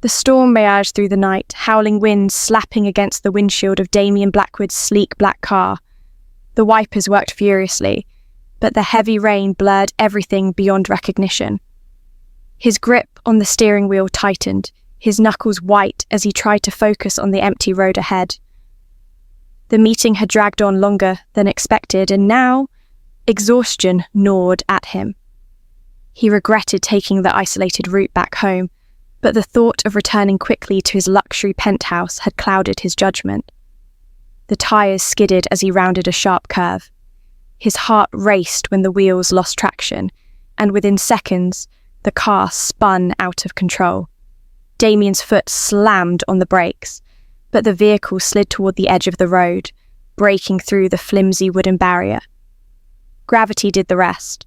The storm raged through the night, howling winds slapping against the windshield of Damien Blackwood's sleek black car. The wipers worked furiously, but the heavy rain blurred everything beyond recognition. His grip on the steering wheel tightened, his knuckles white as he tried to focus on the empty road ahead. The meeting had dragged on longer than expected, and now exhaustion gnawed at him. He regretted taking the isolated route back home, but the thought of returning quickly to his luxury penthouse had clouded his judgment. The tires skidded as he rounded a sharp curve. His heart raced when the wheels lost traction, and within seconds, the car spun out of control. Damien's foot slammed on the brakes, but the vehicle slid toward the edge of the road, breaking through the flimsy wooden barrier. Gravity did the rest.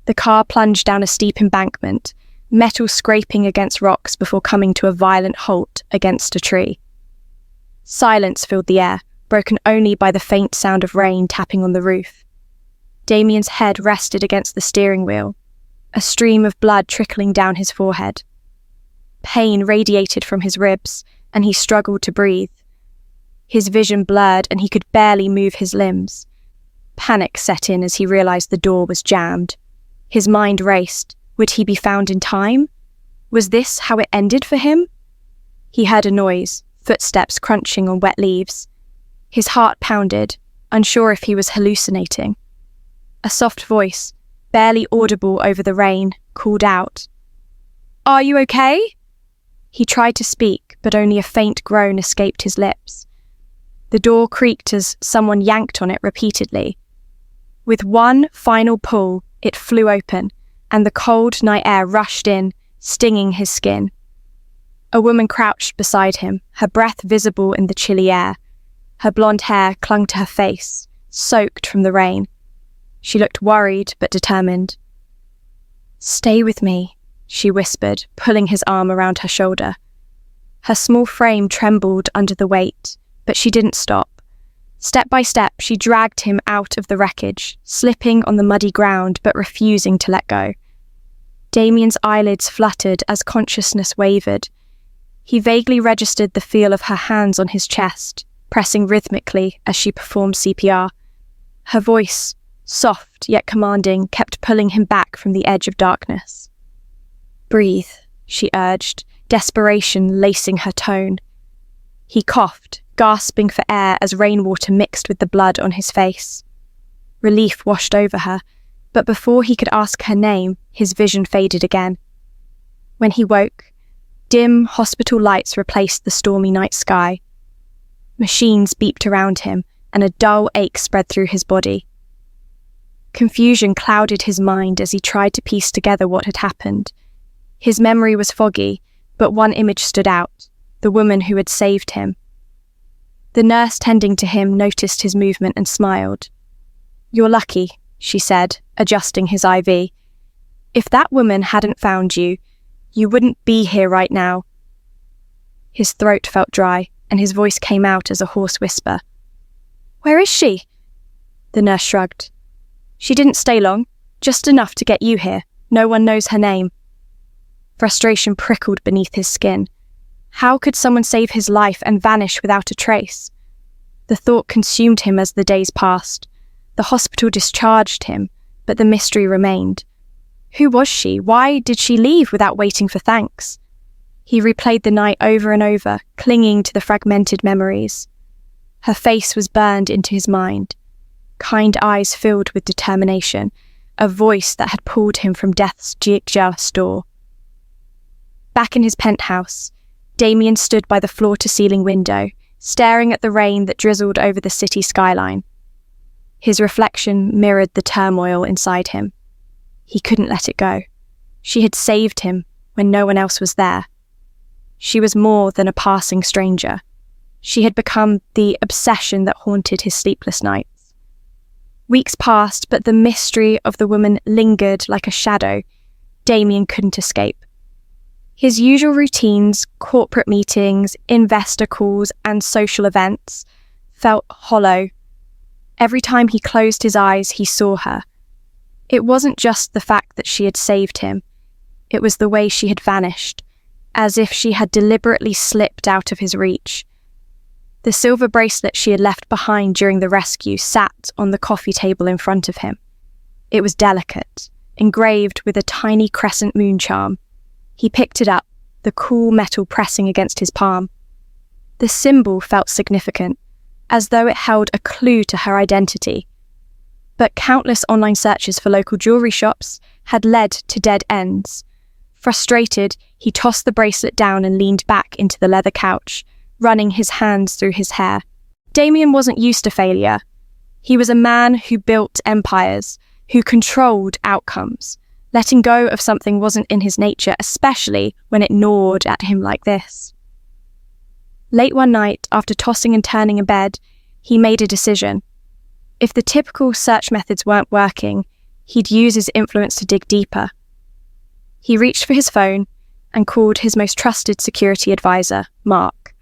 The car plunged down a steep embankment, metal scraping against rocks before coming to a violent halt against a tree. Silence filled the air, broken only by the faint sound of rain tapping on the roof. Damien's head rested against the steering wheel, a stream of blood trickling down his forehead. Pain radiated from his ribs, and he struggled to breathe. His vision blurred, and he could barely move his limbs. Panic set in as he realized the door was jammed. His mind raced. Would he be found in time? Was this how it ended for him? He heard a noise, footsteps crunching on wet leaves. His heart pounded, unsure if he was hallucinating. A soft voice, barely audible over the rain, called out, "Are you okay?" He tried to speak, but only a faint groan escaped his lips. The door creaked as someone yanked on it repeatedly. With one final pull, it flew open, and the cold night air rushed in, stinging his skin. A woman crouched beside him, her breath visible in the chilly air. Her blonde hair clung to her face, soaked from the rain. She looked worried but determined. "Stay with me," she whispered, pulling his arm around her shoulder. Her small frame trembled under the weight, but she didn't stop. Step by step, she dragged him out of the wreckage, slipping on the muddy ground but refusing to let go. Damien's eyelids fluttered as consciousness wavered. He vaguely registered the feel of her hands on his chest, pressing rhythmically as she performed CPR. Her voice, soft yet commanding, kept pulling him back from the edge of darkness. "Breathe," she urged, desperation lacing her tone. He coughed, gasping for air as rainwater mixed with the blood on his face. Relief washed over her, but before he could ask her name, his vision faded again. When he woke, dim hospital lights replaced the stormy night sky. Machines beeped around him, and a dull ache spread through his body. Confusion clouded his mind as he tried to piece together what had happened. His memory was foggy, but one image stood out, the woman who had saved him. The nurse tending to him noticed his movement and smiled. "You're lucky," she said, adjusting his IV. "If that woman hadn't found you, you wouldn't be here right now." His throat felt dry, and his voice came out as a hoarse whisper. "Where is she?" The nurse shrugged. "She didn't stay long, just enough to get you here. No one knows her name." Frustration prickled beneath his skin. How could someone save his life and vanish without a trace? The thought consumed him as the days passed. The hospital discharged him, but the mystery remained. Who was she? Why did she leave without waiting for thanks? He replayed the night over and over, clinging to the fragmented memories. Her face was burned into his mind. Kind eyes filled with determination, a voice that had pulled him from death's jigsaw door. Back in his penthouse, Damien stood by the floor-to-ceiling window, staring at the rain that drizzled over the city skyline. His reflection mirrored the turmoil inside him. He couldn't let it go. She had saved him when no one else was there. She was more than a passing stranger. She had become the obsession that haunted his sleepless nights. Weeks passed, but the mystery of the woman lingered like a shadow. Damien couldn't escape. His usual routines, corporate meetings, investor calls, and social events felt hollow. Every time he closed his eyes, he saw her. It wasn't just the fact that she had saved him. It was the way she had vanished. as if she had deliberately slipped out of his reach. The silver bracelet she had left behind during the rescue sat on the coffee table in front of him. It was delicate, engraved with a tiny crescent moon charm. He picked it up, the cool metal pressing against his palm. The symbol felt significant, as though it held a clue to her identity. But countless online searches for local jewellery shops had led to dead ends. Frustrated, he tossed the bracelet down and leaned back into the leather couch, running his hands through his hair. Damien wasn't used to failure. He was a man who built empires, who controlled outcomes. Letting go of something wasn't in his nature, especially when it gnawed at him like this. Late one night, after tossing and turning in bed, he made a decision. If the typical search methods weren't working, he'd use his influence to dig deeper. He reached for his phone and called his most trusted security advisor, Mark.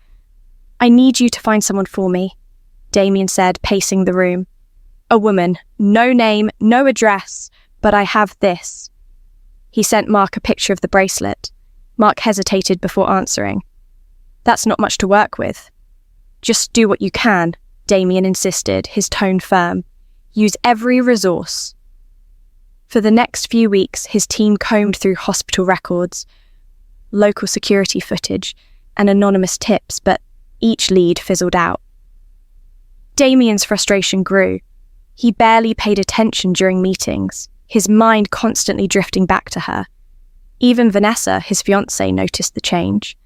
"I need you to find someone for me," Damien said, pacing the room. "A woman, no name, no address, but I have this." He sent Mark a picture of the bracelet. Mark hesitated before answering. "That's not much to work with." "Just do what you can," Damien insisted, his tone firm. "Use every resource." For the next few weeks, his team combed through hospital records, local security footage, and anonymous tips, but each lead fizzled out. Damien's frustration grew. He barely paid attention during meetings, his mind constantly drifting back to her. Even Vanessa, his fiancée, noticed the change.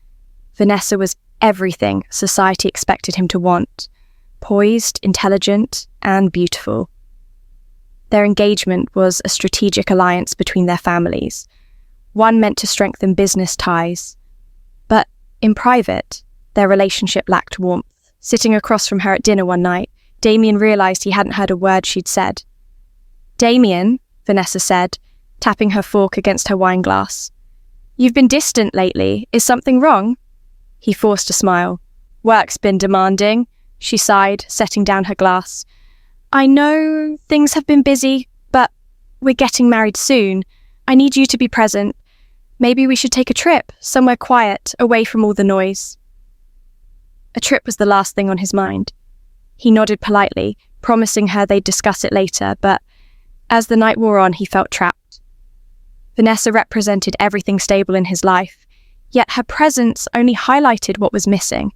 Vanessa was everything society expected him to want: poised, intelligent, and beautiful. Their engagement was a strategic alliance between their families, one meant to strengthen business ties. But in private, their relationship lacked warmth. Sitting across from her at dinner one night, Damien realised he hadn't heard a word she'd said. "Damien," Vanessa said, tapping her fork against her wine glass. "You've been distant lately. Is something wrong?" He forced a smile. "Work's been demanding," she sighed, setting down her glass. "I know things have been busy, but we're getting married soon. I need you to be present. Maybe we should take a trip, somewhere quiet, away from all the noise." A trip was the last thing on his mind. He nodded politely, promising her they'd discuss it later, but as the night wore on, he felt trapped. Vanessa represented everything stable in his life, yet her presence only highlighted what was missing.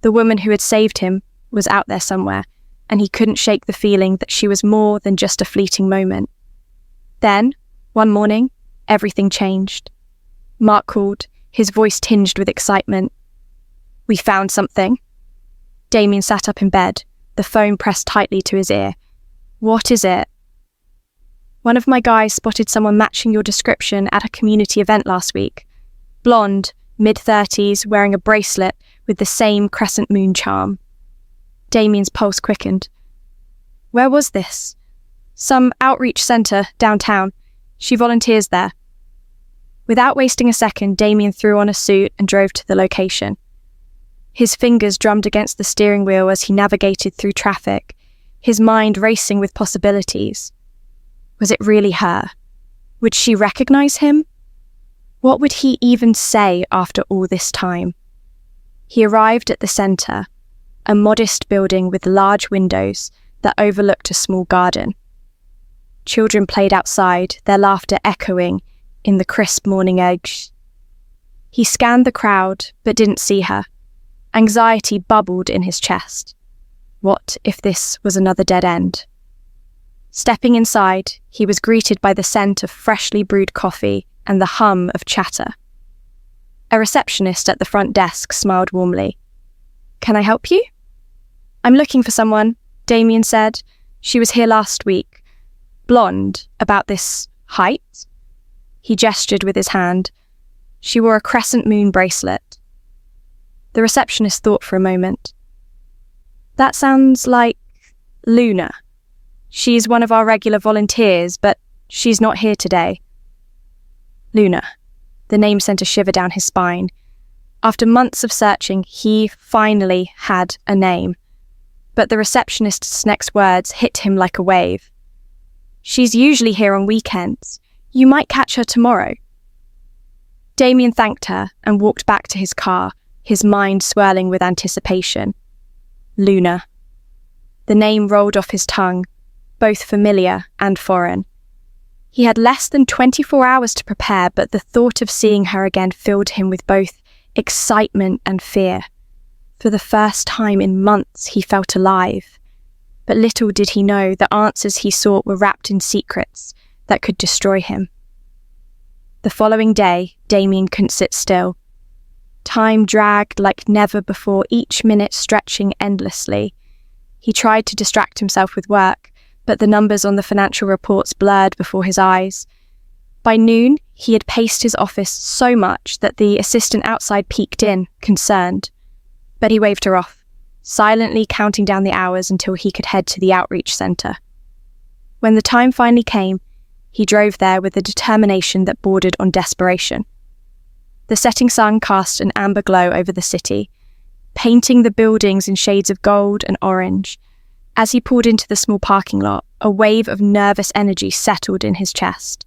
The woman who had saved him was out there somewhere, and he couldn't shake the feeling that she was more than just a fleeting moment. Then, one morning, everything changed. Mark called, his voice tinged with excitement. "We found something." Damien sat up in bed, the phone pressed tightly to his ear. "What is it?" "One of my guys spotted someone matching your description at a community event last week. Blonde, mid-30s, wearing a bracelet with the same crescent moon charm." Damien's pulse quickened. "Where was this?" "Some outreach centre downtown. She volunteers there." Without wasting a second, Damien threw on a suit and drove to the location. His fingers drummed against the steering wheel as he navigated through traffic, his mind racing with possibilities. Was it really her? Would she recognise him? What would he even say after all this time? He arrived at the centre, a modest building with large windows that overlooked a small garden. Children played outside, their laughter echoing in the crisp morning air. He scanned the crowd, but didn't see her. Anxiety bubbled in his chest. What if this was another dead end? Stepping inside, he was greeted by the scent of freshly brewed coffee and the hum of chatter. A receptionist at the front desk smiled warmly. "Can I help you?" "I'm looking for someone," Damien said. "She was here last week. Blonde, about this height." He gestured with his hand. She wore a crescent moon bracelet. The receptionist thought for a moment. "That sounds like Luna. She's one of our regular volunteers, but she's not here today." Luna. The name sent a shiver down his spine. After months of searching, he finally had a name. But the receptionist's next words hit him like a wave. "She's usually here on weekends. You might catch her tomorrow." Damien thanked her and walked back to his car, his mind swirling with anticipation. Luna. The name rolled off his tongue, both familiar and foreign. He had less than 24 hours to prepare, but the thought of seeing her again filled him with both excitement and fear. For the first time in months, he felt alive. But little did he know the answers he sought were wrapped in secrets that could destroy him. The following day, Damien couldn't sit still. Time dragged like never before, each minute stretching endlessly. He tried to distract himself with work, but the numbers on the financial reports blurred before his eyes. By noon, he had paced his office so much that the assistant outside peeked in, concerned. But he waved her off, silently counting down the hours until he could head to the outreach centre. When the time finally came, he drove there with a determination that bordered on desperation. The setting sun cast an amber glow over the city, painting the buildings in shades of gold and orange. As he pulled into the small parking lot, a wave of nervous energy settled in his chest.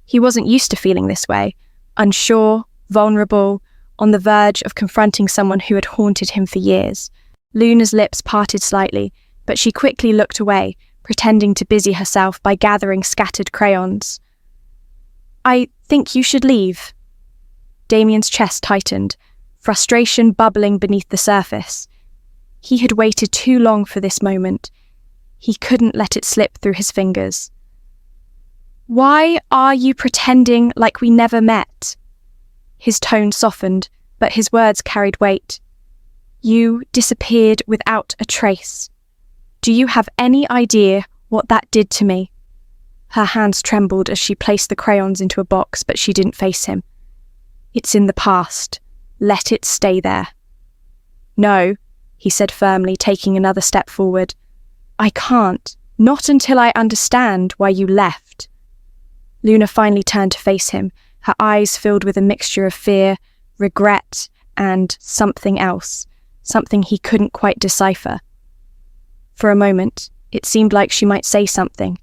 He wasn't used to feeling this way, unsure, vulnerable, on the verge of confronting someone who had haunted him for years. Luna's lips parted slightly, but she quickly looked away, pretending to busy herself by gathering scattered crayons. "I think you should leave." Damien's chest tightened, frustration bubbling beneath the surface. He had waited too long for this moment. He couldn't let it slip through his fingers. "Why are you pretending like we never met?" His tone softened, but his words carried weight. "You disappeared without a trace. Do you have any idea what that did to me?" Her hands trembled as she placed the crayons into a box, but she didn't face him. "It's in the past. Let it stay there." "No," he said firmly, taking another step forward. "I can't. Not until I understand why you left." Luna finally turned to face him, her eyes filled with a mixture of fear, regret, and something else, something he couldn't quite decipher. For a moment, it seemed like she might say something,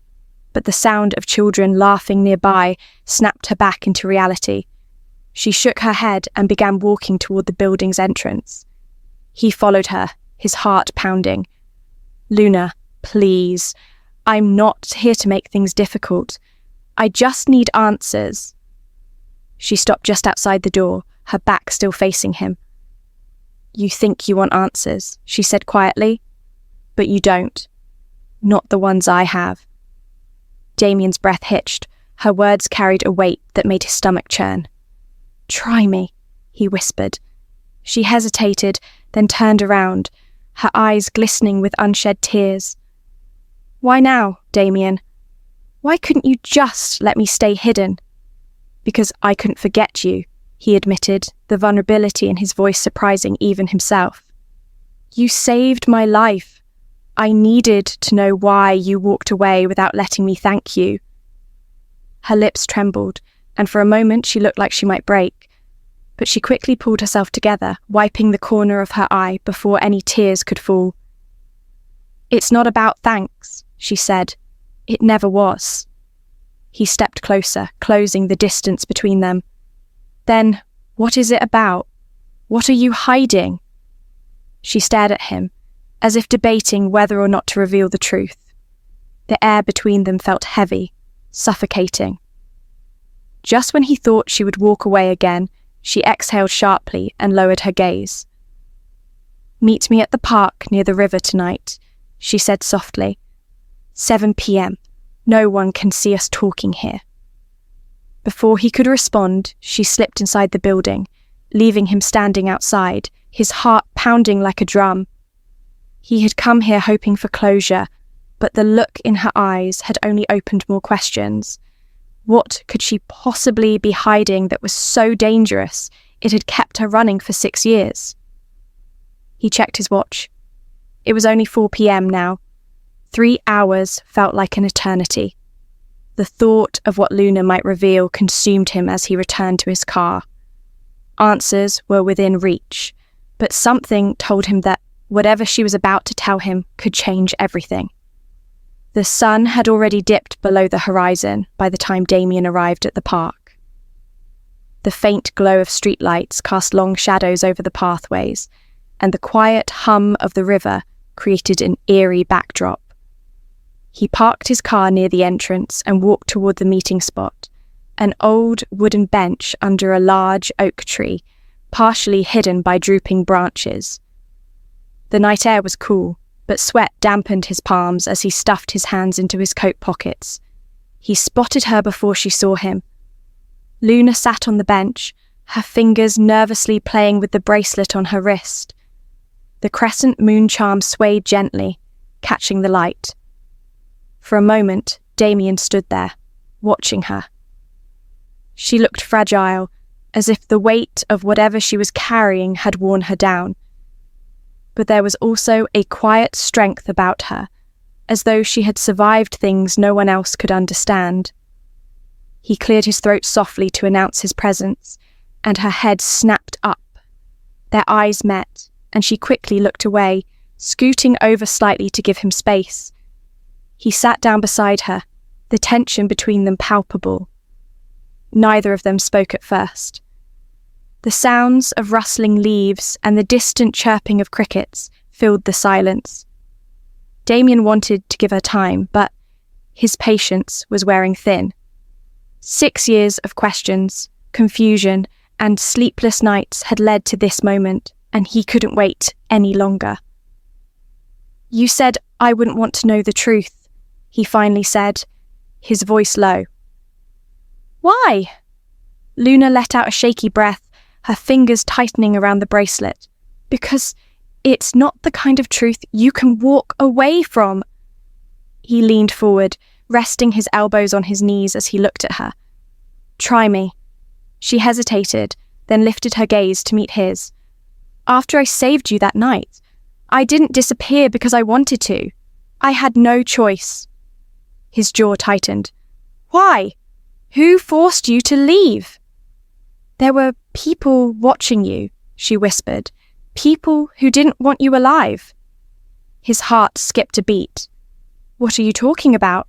but the sound of children laughing nearby snapped her back into reality. She shook her head and began walking toward the building's entrance. He followed her, his heart pounding. "Luna, please. I'm not here to make things difficult. I just need answers." She stopped just outside the door, her back still facing him. "You think you want answers," she said quietly, "but you don't. Not the ones I have." Damien's breath hitched. Her words carried a weight that made his stomach churn. "Try me," he whispered. She hesitated, then turned around, her eyes glistening with unshed tears. "Why now, Damien? Why couldn't you just let me stay hidden?" "Because I couldn't forget you," he admitted, the vulnerability in his voice surprising even himself. "You saved my life. I needed to know why you walked away without letting me thank you." Her lips trembled, and for a moment she looked like she might break. But she quickly pulled herself together, wiping the corner of her eye before any tears could fall. "It's not about thanks," she said. "It never was." He stepped closer, closing the distance between them. "Then, what is it about? What are you hiding?" She stared at him, as if debating whether or not to reveal the truth. The air between them felt heavy, suffocating. Just when he thought she would walk away again, she exhaled sharply and lowered her gaze. "Meet me at the park near the river tonight," she said softly. 7 p.m. No one can see us talking here." Before he could respond, she slipped inside the building, leaving him standing outside, his heart pounding like a drum. He had come here hoping for closure, but the look in her eyes had only opened more questions. What could she possibly be hiding that was so dangerous it had kept her running for 6 years? He checked his watch. It was only 4 p.m. now. 3 hours felt like an eternity. The thought of what Luna might reveal consumed him as he returned to his car. Answers were within reach, but something told him that whatever she was about to tell him could change everything. The sun had already dipped below the horizon by the time Damien arrived at the park. The faint glow of streetlights cast long shadows over the pathways, and the quiet hum of the river created an eerie backdrop. He parked his car near the entrance and walked toward the meeting spot, an old wooden bench under a large oak tree, partially hidden by drooping branches. The night air was cool, but sweat dampened his palms as he stuffed his hands into his coat pockets. He spotted her before she saw him. Luna sat on the bench, her fingers nervously playing with the bracelet on her wrist. The crescent moon charm swayed gently, catching the light. For a moment, Damien stood there, watching her. She looked fragile, as if the weight of whatever she was carrying had worn her down. But there was also a quiet strength about her, as though she had survived things no one else could understand. He cleared his throat softly to announce his presence, and her head snapped up. Their eyes met, and she quickly looked away, scooting over slightly to give him space. He sat down beside her, the tension between them palpable. Neither of them spoke at first. The sounds of rustling leaves and the distant chirping of crickets filled the silence. Damien wanted to give her time, but his patience was wearing thin. 6 years of questions, confusion, and sleepless nights had led to this moment, and he couldn't wait any longer. "You said I wouldn't want to know the truth," he finally said, his voice low. "Why?" Luna let out a shaky breath, her fingers tightening around the bracelet. "Because it's not the kind of truth you can walk away from." He leaned forward, resting his elbows on his knees as he looked at her. "Try me." She hesitated, then lifted her gaze to meet his. "After I saved you that night, I didn't disappear because I wanted to. I had no choice." His jaw tightened. "Why? Who forced you to leave?" "There were people watching you," she whispered. "People who didn't want you alive." His heart skipped a beat. "What are you talking about?"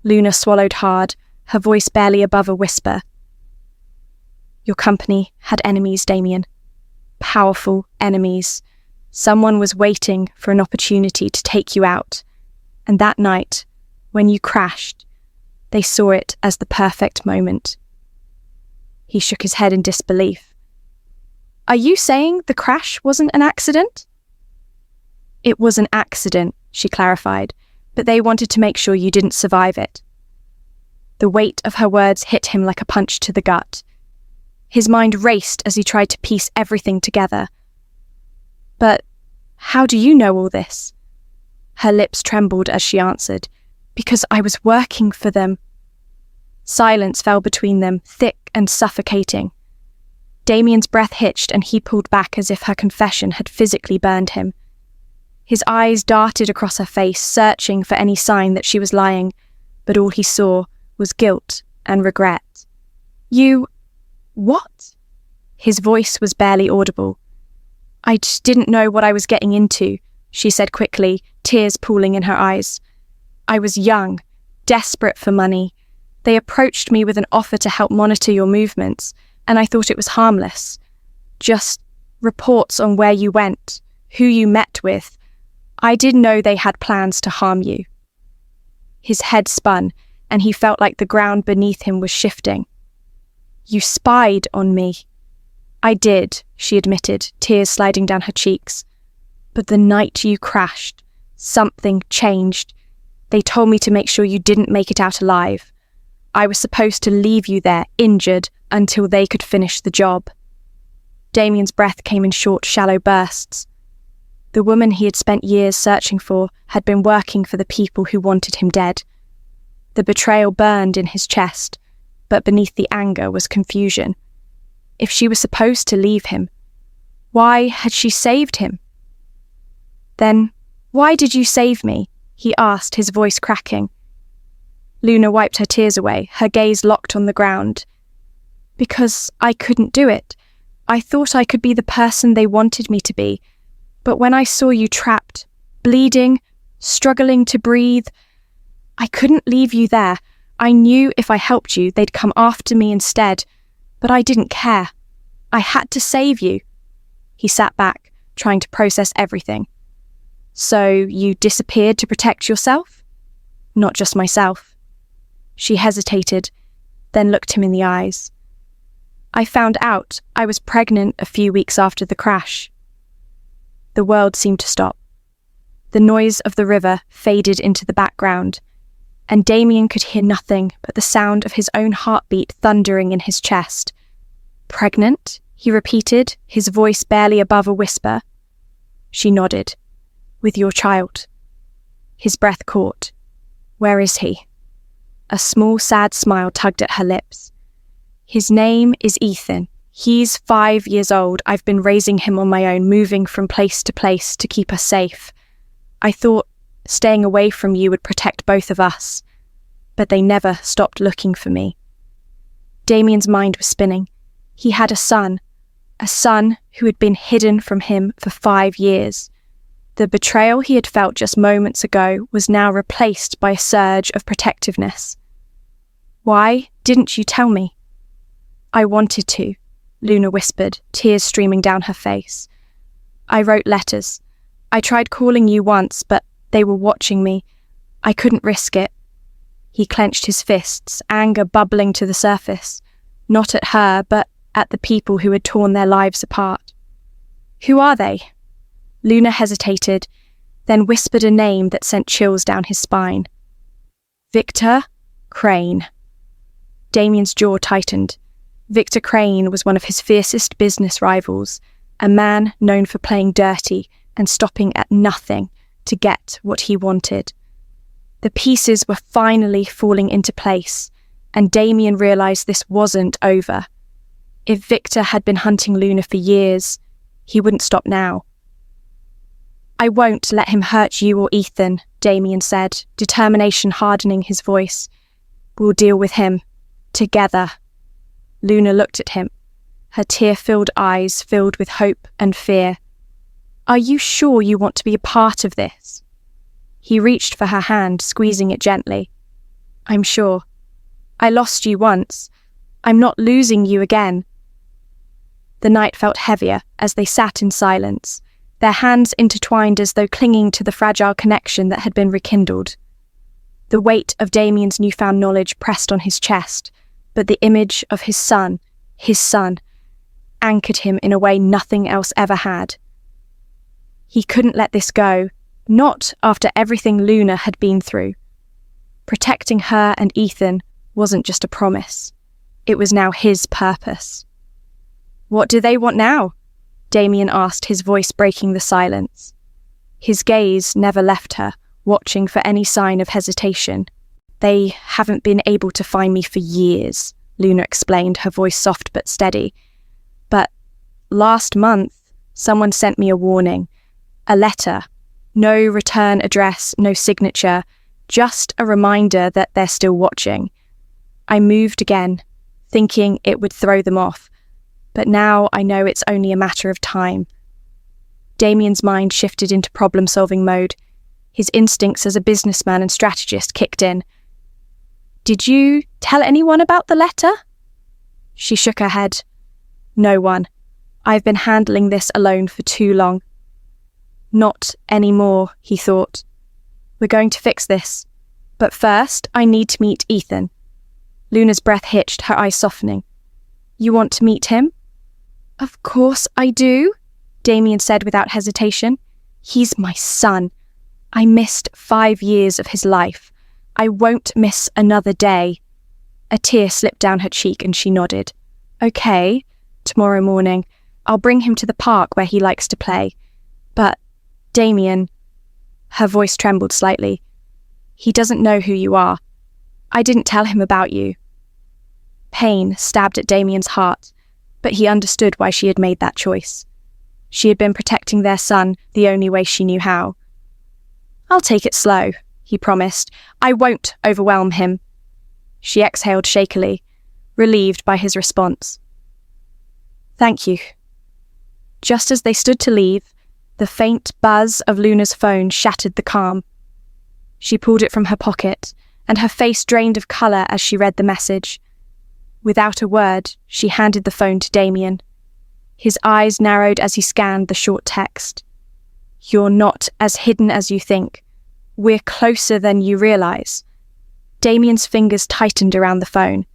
Luna swallowed hard, her voice barely above a whisper. "Your company had enemies, Damien. Powerful enemies. Someone was waiting for an opportunity to take you out. And that night, when you crashed, they saw it as the perfect moment." He shook his head in disbelief. "Are you saying the crash wasn't an accident?" "It was an accident," she clarified, "but they wanted to make sure you didn't survive it." The weight of her words hit him like a punch to the gut. His mind raced as he tried to piece everything together. "But how do you know all this?" Her lips trembled as she answered, "Because I was working for them." Silence fell between them, thick and suffocating. Damien's breath hitched and he pulled back as if her confession had physically burned him. His eyes darted across her face, searching for any sign that she was lying, but all he saw was guilt and regret. "You... what?" His voice was barely audible. "I just didn't know what I was getting into," she said quickly, tears pooling in her eyes. "I was young, desperate for money. They approached me with an offer to help monitor your movements, and I thought it was harmless. Just reports on where you went, who you met with. I didn't know they had plans to harm you." His head spun, and he felt like the ground beneath him was shifting. "You spied on me." "I did," she admitted, tears sliding down her cheeks. "But the night you crashed, something changed. They told me to make sure you didn't make it out alive. I was supposed to leave you there, injured, until they could finish the job." Damien's breath came in short, shallow bursts. The woman he had spent years searching for had been working for the people who wanted him dead. The betrayal burned in his chest, but beneath the anger was confusion. If she was supposed to leave him, why had she saved him? "Then, why did you save me?" he asked, his voice cracking. Luna wiped her tears away, her gaze locked on the ground. "Because I couldn't do it. I thought I could be the person they wanted me to be. But when I saw you trapped, bleeding, struggling to breathe, I couldn't leave you there. I knew if I helped you, they'd come after me instead. But I didn't care. I had to save you. He sat back, trying to process everything. So you disappeared to protect yourself? Not just myself. She hesitated, then looked him in the eyes. I found out I was pregnant a few weeks after the crash. The world seemed to stop. The noise of the river faded into the background, and Damien could hear nothing but the sound of his own heartbeat thundering in his chest. Pregnant? He repeated, his voice barely above a whisper. She nodded. With your child. His breath caught. Where is he? A small, sad smile tugged at her lips. His name is Ethan. He's 5 years old. I've been raising him on my own, moving from place to place to keep us safe. I thought staying away from you would protect both of us, but they never stopped looking for me. Damien's mind was spinning. He had a son who had been hidden from him for 5 years. The betrayal he had felt just moments ago was now replaced by a surge of protectiveness. Why didn't you tell me? I wanted to, Luna whispered, tears streaming down her face. I wrote letters. I tried calling you once, but they were watching me. I couldn't risk it. He clenched his fists, anger bubbling to the surface, not at her, but at the people who had torn their lives apart. Who are they? Luna hesitated, then whispered a name that sent chills down his spine. Victor Crane. Damien's jaw tightened. Victor Crane was one of his fiercest business rivals, a man known for playing dirty and stopping at nothing to get what he wanted. The pieces were finally falling into place, and Damien realised this wasn't over. If Victor had been hunting Luna for years, he wouldn't stop now. I won't let him hurt you or Ethan, Damien said, determination hardening his voice. We'll deal with him. Together. Luna looked at him, her tear-filled eyes filled with hope and fear. Are you sure you want to be a part of this? He reached for her hand, squeezing it gently. I'm sure. I lost you once. I'm not losing you again. The night felt heavier as they sat in silence, their hands intertwined as though clinging to the fragile connection that had been rekindled. The weight of Damien's newfound knowledge pressed on his chest, but the image of his son, anchored him in a way nothing else ever had. He couldn't let this go, not after everything Luna had been through. Protecting her and Ethan wasn't just a promise. It was now his purpose. What do they want now? Damien asked, his voice breaking the silence. His gaze never left her, watching for any sign of hesitation. They haven't been able to find me for years, Luna explained, her voice soft but steady. But last month, someone sent me a warning. A letter. No return address, no signature, just a reminder that they're still watching. I moved again, thinking it would throw them off. But now I know it's only a matter of time. Damien's mind shifted into problem-solving mode. His instincts as a businessman and strategist kicked in. Did you tell anyone about the letter? She shook her head. No one. I've been handling this alone for too long. Not anymore, he thought. We're going to fix this. But first, I need to meet Ethan. Luna's breath hitched, her eyes softening. You want to meet him? Of course I do, Damien said without hesitation. He's my son. I missed 5 years of his life. I won't miss another day. A tear slipped down her cheek and she nodded. Okay, tomorrow morning. I'll bring him to the park where he likes to play. But, Damien, her voice trembled slightly. He doesn't know who you are. I didn't tell him about you. Pain stabbed at Damien's heart, but he understood why she had made that choice. She had been protecting their son the only way she knew how. I'll take it slow, he promised. I won't overwhelm him. She exhaled shakily, relieved by his response. Thank you. Just as they stood to leave, the faint buzz of Luna's phone shattered the calm. She pulled it from her pocket, and her face drained of colour as she read the message. Without a word, she handed the phone to Damien. His eyes narrowed as he scanned the short text. "You're not as hidden as you think. We're closer than you realize." Damien's fingers tightened around the phone.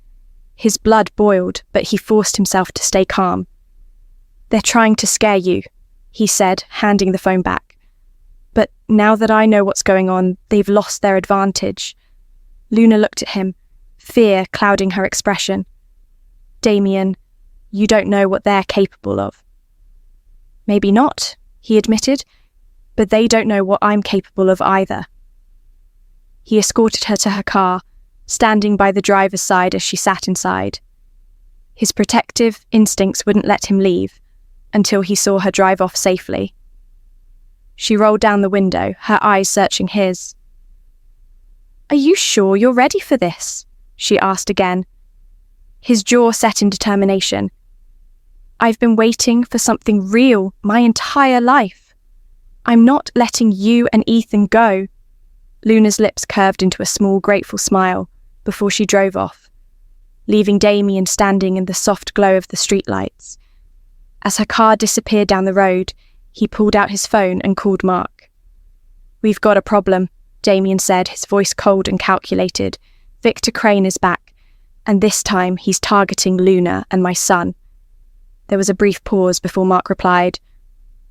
His blood boiled, but he forced himself to stay calm. "They're trying to scare you," he said, handing the phone back. "But now that I know what's going on, they've lost their advantage." Luna looked at him, fear clouding her expression. "Damien, you don't know what they're capable of." "Maybe not," he admitted, "but they don't know what I'm capable of either." He escorted her to her car, standing by the driver's side as she sat inside. His protective instincts wouldn't let him leave until he saw her drive off safely. She rolled down the window, her eyes searching his. "Are you sure you're ready for this?" she asked again. His jaw set in determination. "I've been waiting for something real my entire life. I'm not letting you and Ethan go." Luna's lips curved into a small, grateful smile before she drove off, leaving Damien standing in the soft glow of the streetlights. As her car disappeared down the road, he pulled out his phone and called Mark. "We've got a problem," Damien said, his voice cold and calculated. "Victor Crane is back, and this time he's targeting Luna and my son." There was a brief pause before Mark replied,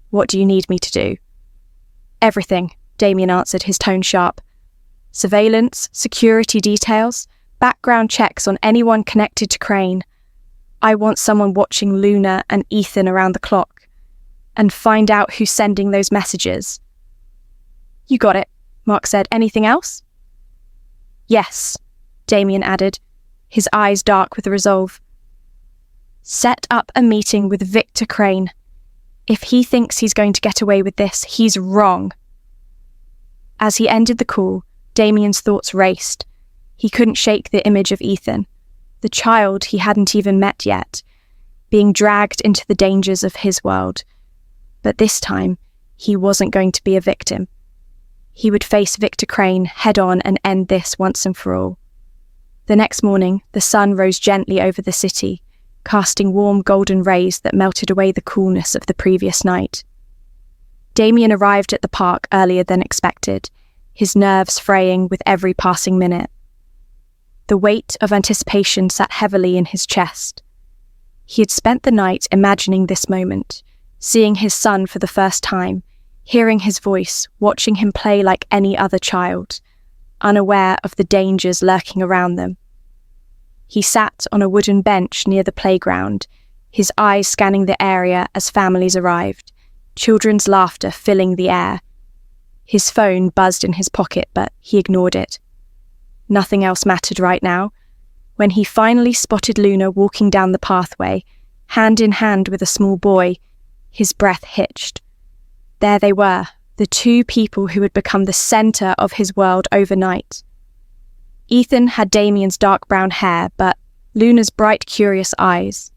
"What do you need me to do?" "Everything," Damien answered, his tone sharp. "Surveillance, security details, background checks on anyone connected to Crane. I want someone watching Luna and Ethan around the clock, and find out who's sending those messages." "You got it," Mark said. "Anything else?" "Yes," Damien added, his eyes dark with resolve. "Set up a meeting with Victor Crane. If he thinks he's going to get away with this, he's wrong." As he ended the call, Damien's thoughts raced. He couldn't shake the image of Ethan, the child he hadn't even met yet, being dragged into the dangers of his world. But this time, he wasn't going to be a victim. He would face Victor Crane head-on and end this once and for all. The next morning, the sun rose gently over the city, casting warm golden rays that melted away the coolness of the previous night. Damien arrived at the park earlier than expected, his nerves fraying with every passing minute. The weight of anticipation sat heavily in his chest. He had spent the night imagining this moment, seeing his son for the first time, hearing his voice, watching him play like any other child, unaware of the dangers lurking around them. He sat on a wooden bench near the playground, his eyes scanning the area as families arrived, children's laughter filling the air. His phone buzzed in his pocket, but he ignored it. Nothing else mattered right now. When he finally spotted Luna walking down the pathway, hand in hand with a small boy, his breath hitched. There they were, the two people who had become the center of his world overnight. Ethan had Damien's dark brown hair, but Luna's bright, curious eyes.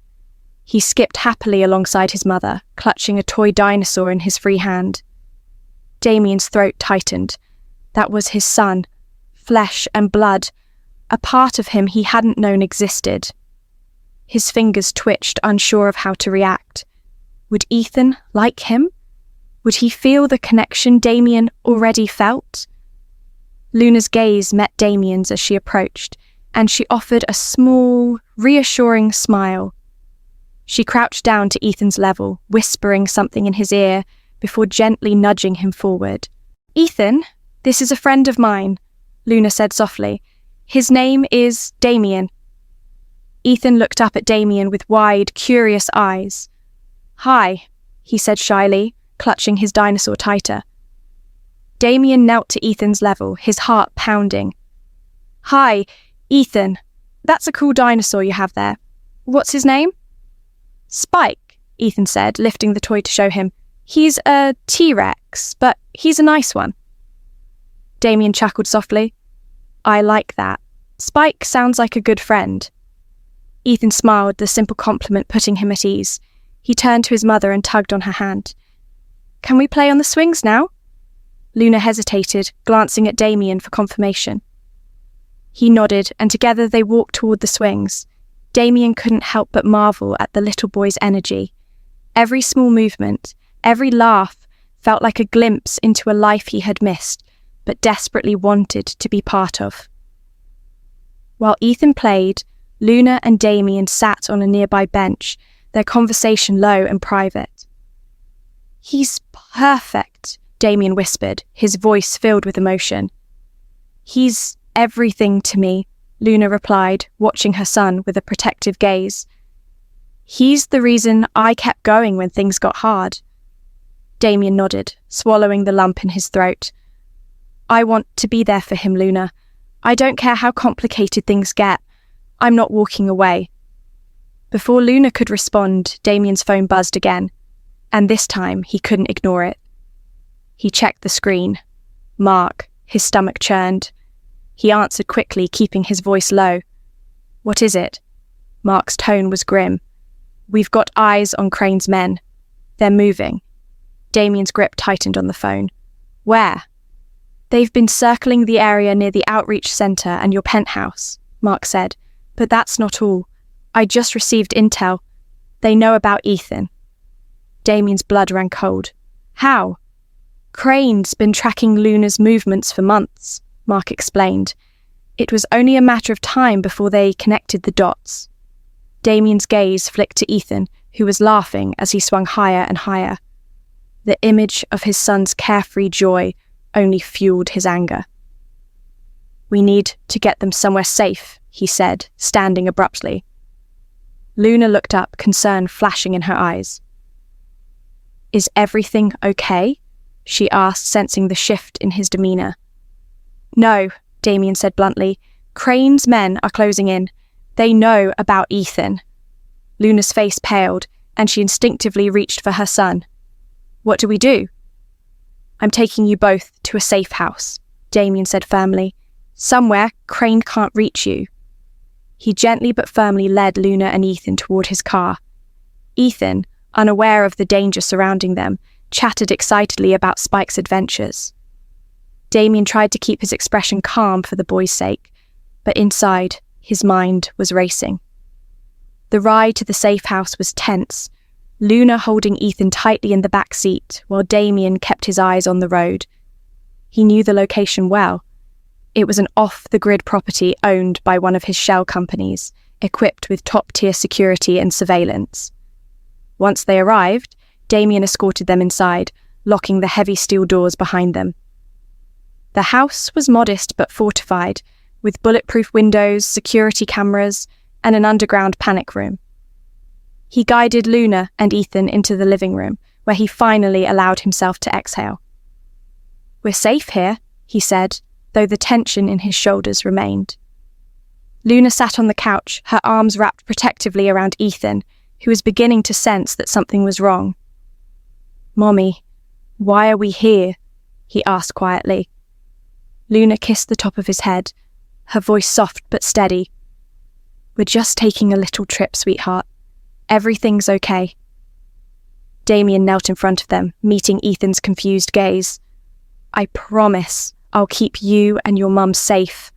He skipped happily alongside his mother, clutching a toy dinosaur in his free hand. Damien's throat tightened. That was his son, flesh and blood, a part of him he hadn't known existed. His fingers twitched, unsure of how to react. Would Ethan like him? Would he feel the connection Damien already felt? Luna's gaze met Damien's as she approached, and she offered a small, reassuring smile. She crouched down to Ethan's level, whispering something in his ear before gently nudging him forward. "Ethan, this is a friend of mine," Luna said softly. "His name is Damien." Ethan looked up at Damien with wide, curious eyes. "Hi," he said shyly, clutching his dinosaur tighter. Damien knelt to Ethan's level, his heart pounding. "Hi, Ethan. That's a cool dinosaur you have there. What's his name?" "Spike," Ethan said, lifting the toy to show him. "He's a T-Rex, but he's a nice one." Damien chuckled softly. "I like that. Spike sounds like a good friend." Ethan smiled, the simple compliment putting him at ease. He turned to his mother and tugged on her hand. "Can we play on the swings now?" Luna hesitated, glancing at Damien for confirmation. He nodded, and together they walked toward the swings, Damien couldn't help but marvel at the little boy's energy. Every small movement, every laugh felt like a glimpse into a life he had missed, but desperately wanted to be part of. While Ethan played, Luna and Damien sat on a nearby bench, their conversation low and private. "He's perfect," Damien whispered, his voice filled with emotion. "He's everything to me," Luna replied, watching her son with a protective gaze. "He's the reason I kept going when things got hard." Damien nodded, swallowing the lump in his throat. "I want to be there for him, Luna. I don't care how complicated things get. I'm not walking away." Before Luna could respond, Damien's phone buzzed again, and this time he couldn't ignore it. He checked the screen. Mark, his stomach churned. He answered quickly, keeping his voice low. "What is it?" Mark's tone was grim. "We've got eyes on Crane's men. They're moving." Damien's grip tightened on the phone. "Where?" "They've been circling the area near the outreach centre and your penthouse," Mark said. "But that's not all. I just received intel. They know about Ethan." Damien's blood ran cold. "How?" "Crane's been tracking Luna's movements for months," Mark explained. "It was only a matter of time before they connected the dots." Damien's gaze flicked to Ethan, who was laughing as he swung higher and higher. The image of his son's carefree joy only fueled his anger. "We need to get them somewhere safe," he said, standing abruptly. Luna looked up, concern flashing in her eyes. "Is everything okay?" she asked, sensing the shift in his demeanour. "No," Damien said bluntly. "Crane's men are closing in. They know about Ethan." Luna's face paled, and she instinctively reached for her son. "What do we do?" "I'm taking you both to a safe house," Damien said firmly. "Somewhere Crane can't reach you." He gently but firmly led Luna and Ethan toward his car. Ethan, unaware of the danger surrounding them, chatted excitedly about Spike's adventures. Damien tried to keep his expression calm for the boy's sake, but inside, his mind was racing. The ride to the safe house was tense, Luna holding Ethan tightly in the back seat while Damien kept his eyes on the road. He knew the location well. It was an off-the-grid property owned by one of his shell companies, equipped with top-tier security and surveillance. Once they arrived, Damien escorted them inside, locking the heavy steel doors behind them. The house was modest but fortified, with bulletproof windows, security cameras, and an underground panic room. He guided Luna and Ethan into the living room, where he finally allowed himself to exhale. "We're safe here," he said, though the tension in his shoulders remained. Luna sat on the couch, her arms wrapped protectively around Ethan, who was beginning to sense that something was wrong. "Mommy, why are we here?" he asked quietly. Luna kissed the top of his head, her voice soft but steady. "We're just taking a little trip, sweetheart. Everything's okay." Damien knelt in front of them, meeting Ethan's confused gaze. "I promise I'll keep you and your mum safe.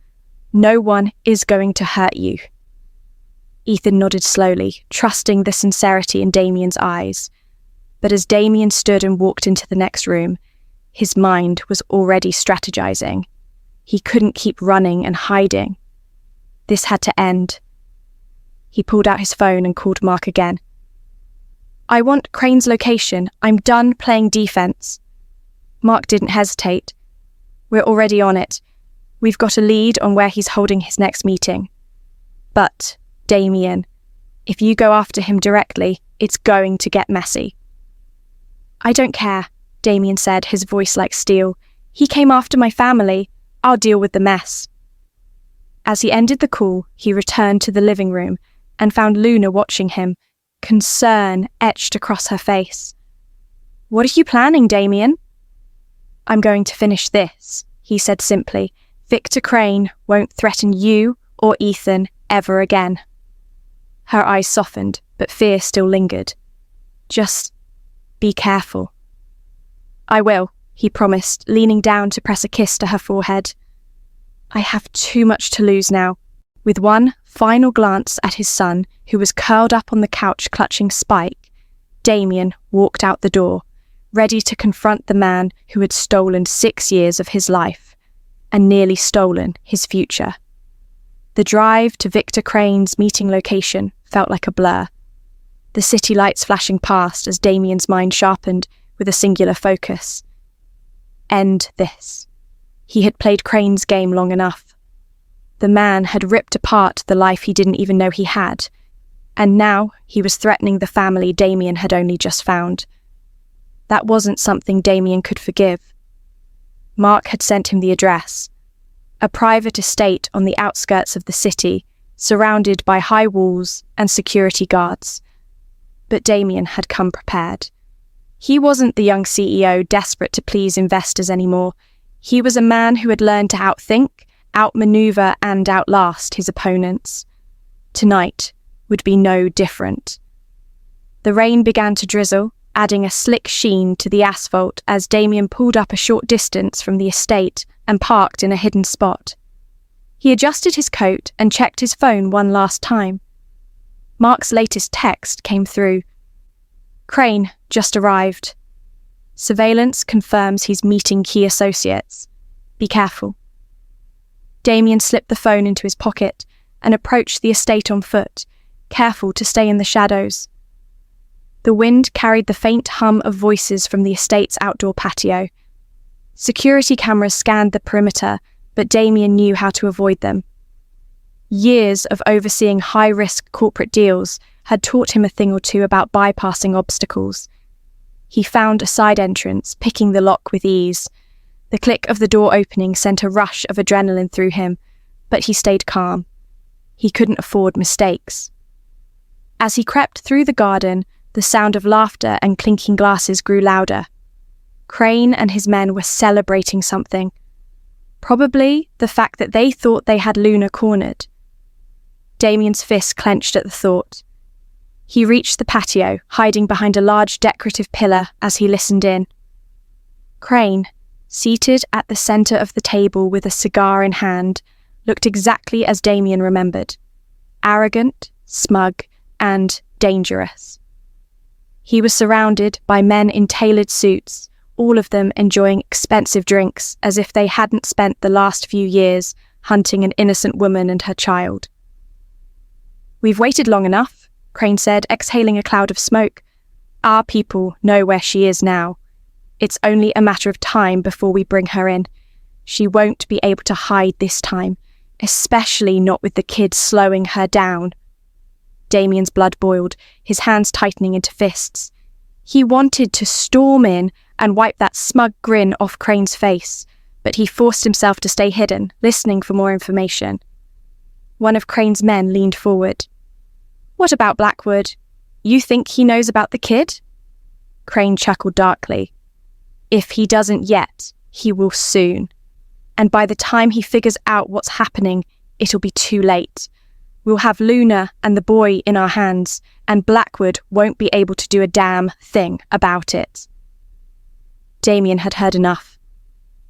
No one is going to hurt you." Ethan nodded slowly, trusting the sincerity in Damien's eyes. But as Damien stood and walked into the next room, his mind was already strategizing. He couldn't keep running and hiding. This had to end. He pulled out his phone and called Mark again. "I want Crane's location. I'm done playing defense." Mark didn't hesitate. "We're already on it. We've got a lead on where he's holding his next meeting. But, Damien, if you go after him directly, it's going to get messy." "I don't care," Damien said, his voice like steel. "He came after my family. I'll deal with the mess." As he ended the call, he returned to the living room and found Luna watching him, concern etched across her face. "What are you planning, Damien?" "I'm going to finish this," he said simply. "Victor Crane won't threaten you or Ethan ever again." Her eyes softened, but fear still lingered. "Just be careful." "I will," he promised, leaning down to press a kiss to her forehead. "I have too much to lose now." With one final glance at his son, who was curled up on the couch clutching Spike, Damien walked out the door, ready to confront the man who had stolen 6 years of his life and nearly stolen his future. The drive to Victor Crane's meeting location felt like a blur, the city lights flashing past as Damien's mind sharpened with a singular focus. End this. He had played Crane's game long enough. The man had ripped apart the life he didn't even know he had, and now he was threatening the family Damien had only just found. That wasn't something Damien could forgive. Mark had sent him the address, a private estate on the outskirts of the city, surrounded by high walls and security guards. But Damien had come prepared. He wasn't the young CEO desperate to please investors anymore. He was a man who had learned to outthink, outmaneuver, and outlast his opponents. Tonight would be no different. The rain began to drizzle, adding a slick sheen to the asphalt as Damien pulled up a short distance from the estate and parked in a hidden spot. He adjusted his coat and checked his phone one last time. Mark's latest text came through. Crane just arrived. Surveillance confirms he's meeting key associates. Be careful. Damien slipped the phone into his pocket and approached the estate on foot, careful to stay in the shadows. The wind carried the faint hum of voices from the estate's outdoor patio. Security cameras scanned the perimeter, but Damien knew how to avoid them. Years of overseeing high-risk corporate deals had taught him a thing or two about bypassing obstacles. He found a side entrance, picking the lock with ease. The click of the door opening sent a rush of adrenaline through him, but he stayed calm. He couldn't afford mistakes. As he crept through the garden, the sound of laughter and clinking glasses grew louder. Crane and his men were celebrating something. Probably the fact that they thought they had Luna cornered. Damien's fist clenched at the thought. He reached the patio, hiding behind a large decorative pillar as he listened in. Crane, seated at the centre of the table with a cigar in hand, looked exactly as Damien remembered. Arrogant, smug, and dangerous. He was surrounded by men in tailored suits, all of them enjoying expensive drinks as if they hadn't spent the last few years hunting an innocent woman and her child. "We've waited long enough," Crane said, exhaling a cloud of smoke. "Our people know where she is now. It's only a matter of time before we bring her in. She won't be able to hide this time, especially not with the kids slowing her down." Damien's blood boiled, his hands tightening into fists. He wanted to storm in and wipe that smug grin off Crane's face, but he forced himself to stay hidden, listening for more information. One of Crane's men leaned forward. "What about Blackwood? You think he knows about the kid?" Crane chuckled darkly. "If he doesn't yet, he will soon. And by the time he figures out what's happening, it'll be too late. We'll have Luna and the boy in our hands, and Blackwood won't be able to do a damn thing about it." Damien had heard enough.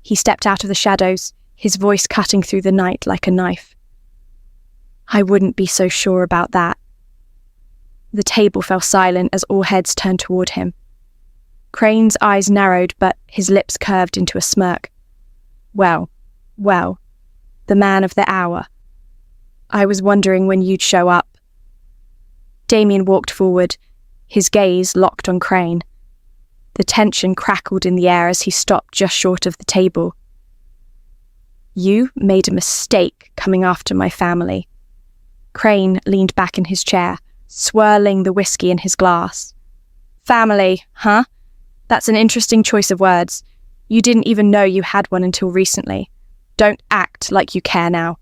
He stepped out of the shadows, his voice cutting through the night like a knife. "I wouldn't be so sure about that." The table fell silent as all heads turned toward him. Crane's eyes narrowed, but his lips curved into a smirk. Well, the man of the hour. I was wondering when you'd show up." Damien walked forward, his gaze locked on Crane. The tension crackled in the air as he stopped just short of the table. "You made a mistake coming after my family." Crane leaned back in his chair, swirling the whiskey in his glass. "Family, huh? That's an interesting choice of words. You didn't even know you had one until recently. Don't act like you care now."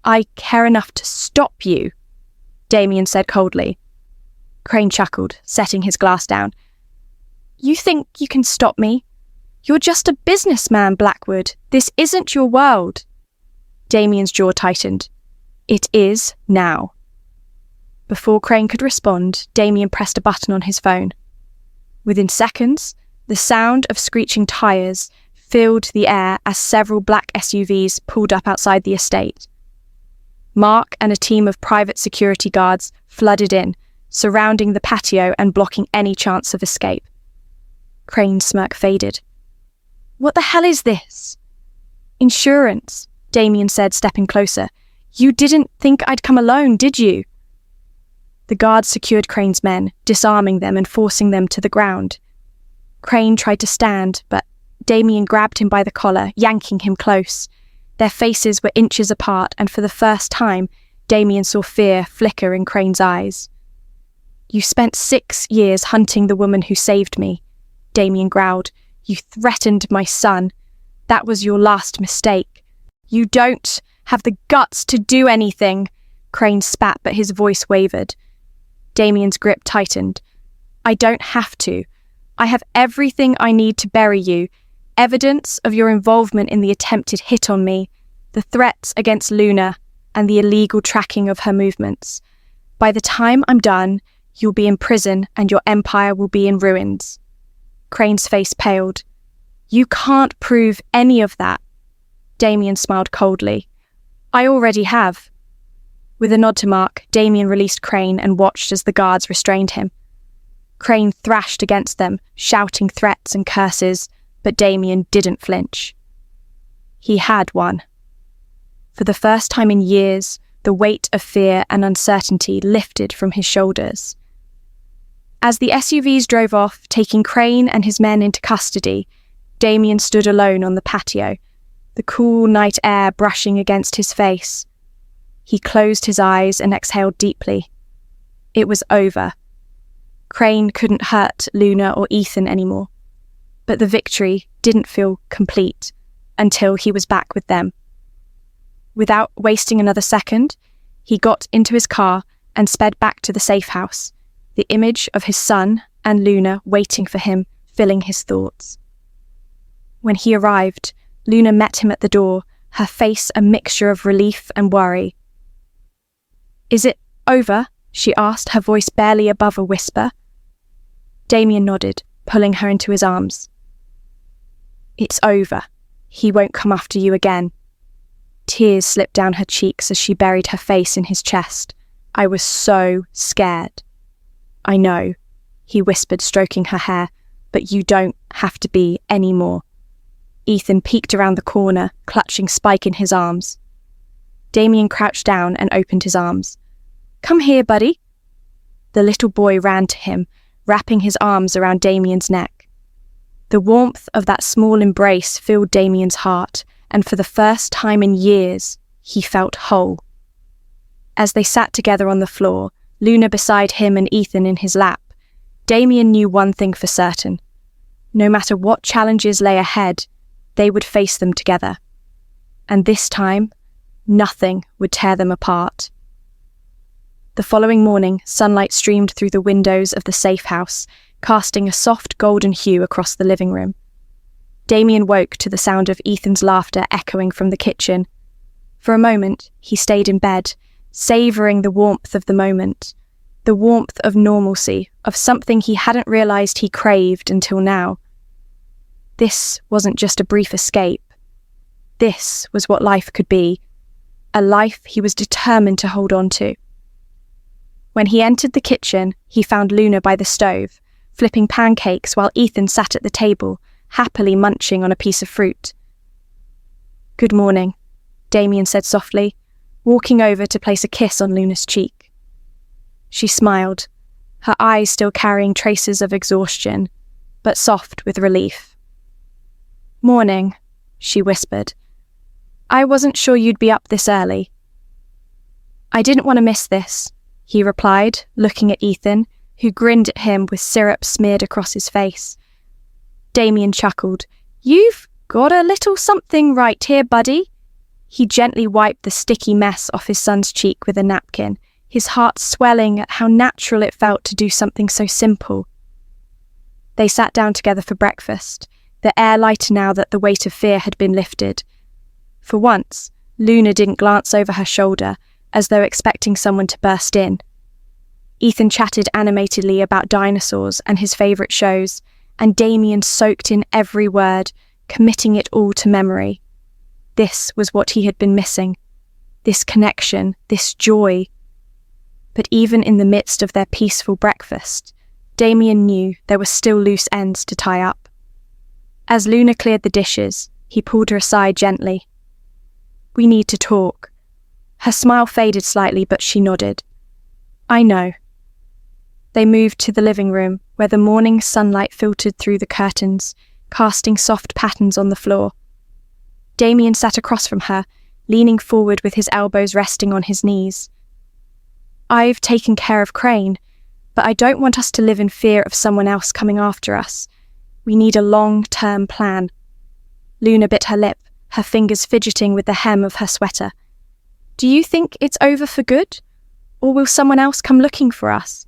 "I care enough to stop you," Damien said coldly. Crane chuckled, setting his glass down. "You think you can stop me? You're just a businessman, Blackwood. This isn't your world." Damien's jaw tightened. "It is now." Before Crane could respond, Damien pressed a button on his phone. Within seconds, the sound of screeching tyres filled the air as several black SUVs pulled up outside the estate. Mark and a team of private security guards flooded in, surrounding the patio and blocking any chance of escape. Crane's smirk faded. "What the hell is this?" "Insurance," Damien said, stepping closer. "You didn't think I'd come alone, did you?" The guards secured Crane's men, disarming them and forcing them to the ground. Crane tried to stand, but Damien grabbed him by the collar, yanking him close. Their faces were inches apart, and for the first time, Damien saw fear flicker in Crane's eyes. "You spent 6 years hunting the woman who saved me," Damien growled. "You threatened my son. That was your last mistake. You don't have the guts to do anything." Crane spat, but his voice wavered. Damien's grip tightened. "I don't have to. I have everything I need to bury you. Evidence of your involvement in the attempted hit on me, the threats against Luna, and the illegal tracking of her movements. By the time I'm done, you'll be in prison and your empire will be in ruins." Crane's face paled. "You can't prove any of that." Damien smiled coldly. "I already have." With a nod to Mark, Damien released Crane and watched as the guards restrained him. Crane thrashed against them, shouting threats and curses, but Damien didn't flinch. He had won. For the first time in years, the weight of fear and uncertainty lifted from his shoulders. As the SUVs drove off, taking Crane and his men into custody, Damien stood alone on the patio, the cool night air brushing against his face. He closed his eyes and exhaled deeply. It was over. Crane couldn't hurt Luna or Ethan anymore. But the victory didn't feel complete until he was back with them. Without wasting another second, he got into his car and sped back to the safe house, the image of his son and Luna waiting for him, filling his thoughts. When he arrived, Luna met him at the door, her face a mixture of relief and worry. "Is it over?" she asked, her voice barely above a whisper. Damien nodded, pulling her into his arms. "It's over. He won't come after you again." Tears slipped down her cheeks as she buried her face in his chest. "I was so scared." "I know," he whispered, stroking her hair, "but you don't have to be anymore." Ethan peeked around the corner, clutching Spike in his arms. Damien crouched down and opened his arms. "Come here, buddy." The little boy ran to him, wrapping his arms around Damien's neck. The warmth of that small embrace filled Damien's heart, and for the first time in years, he felt whole. As they sat together on the floor, Luna beside him and Ethan in his lap, Damien knew one thing for certain. No matter what challenges lay ahead, they would face them together. And this time, nothing would tear them apart. The following morning, sunlight streamed through the windows of the safe house, casting a soft golden hue across the living room. Damien woke to the sound of Ethan's laughter echoing from the kitchen. For a moment, he stayed in bed, savouring the warmth of the moment, the warmth of normalcy, of something he hadn't realised he craved until now. This wasn't just a brief escape. This was what life could be, a life he was determined to hold on to. When he entered the kitchen, he found Luna by the stove, flipping pancakes while Ethan sat at the table, happily munching on a piece of fruit. "Good morning," Damien said softly, walking over to place a kiss on Luna's cheek. She smiled, her eyes still carrying traces of exhaustion, but soft with relief. "Morning," she whispered. "I wasn't sure you'd be up this early." "I didn't want to miss this," he replied, looking at Ethan, who grinned at him with syrup smeared across his face. Damien chuckled. "You've got a little something right here, buddy." He gently wiped the sticky mess off his son's cheek with a napkin, his heart swelling at how natural it felt to do something so simple. They sat down together for breakfast, the air lighter now that the weight of fear had been lifted. For once, Luna didn't glance over her shoulder, as though expecting someone to burst in. Ethan chatted animatedly about dinosaurs and his favourite shows, and Damien soaked in every word, committing it all to memory. This was what he had been missing. this connection, this joy. But even in the midst of their peaceful breakfast, Damien knew there were still loose ends to tie up. As Luna cleared the dishes, he pulled her aside gently. "We need to talk." Her smile faded slightly, but she nodded. "I know." They moved to the living room, where the morning sunlight filtered through the curtains, casting soft patterns on the floor. Damien sat across from her, leaning forward with his elbows resting on his knees. "I've taken care of Crane, but I don't want us to live in fear of someone else coming after us. We need a long-term plan." Luna bit her lip, her fingers fidgeting with the hem of her sweater. "Do you think it's over for good? Or will someone else come looking for us?"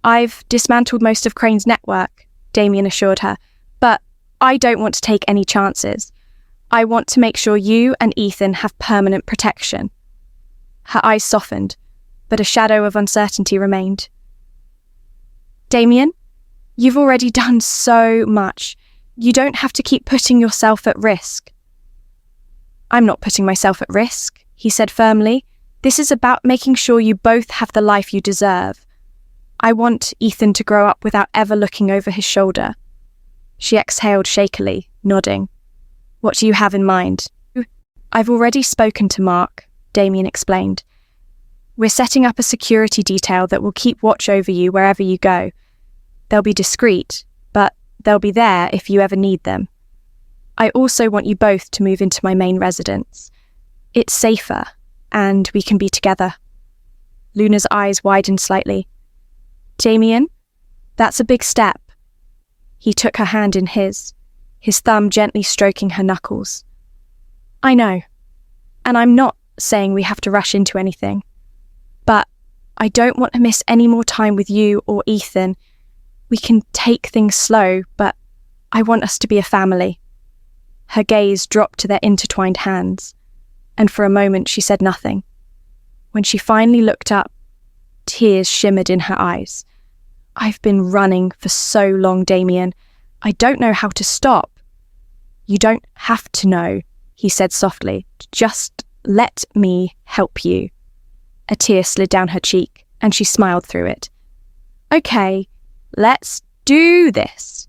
"I've dismantled most of Crane's network," Damien assured her, "but I don't want to take any chances. I want to make sure you and Ethan have permanent protection." Her eyes softened, but a shadow of uncertainty remained. "Damien, you've already done so much. You don't have to keep putting yourself at risk." "I'm not putting myself at risk," he said firmly. "This is about making sure you both have the life you deserve. I want Ethan to grow up without ever looking over his shoulder." She exhaled shakily, nodding. "What do you have in mind?" "I've already spoken to Mark," Damien explained. "We're setting up a security detail that will keep watch over you wherever you go. They'll be discreet, but they'll be there if you ever need them. I also want you both to move into my main residence. It's safer, and we can be together." Luna's eyes widened slightly. "Damien, that's a big step." He took her hand in his thumb gently stroking her knuckles. "I know, and I'm not saying we have to rush into anything. But I don't want to miss any more time with you or Ethan. We can take things slow, but I want us to be a family." Her gaze dropped to their intertwined hands, and for a moment she said nothing. When she finally looked up, tears shimmered in her eyes. "I've been running for so long, Damien. I don't know how to stop." "You don't have to know," he said softly. "Just let me help you." A tear slid down her cheek, and she smiled through it. "Okay, let's do this."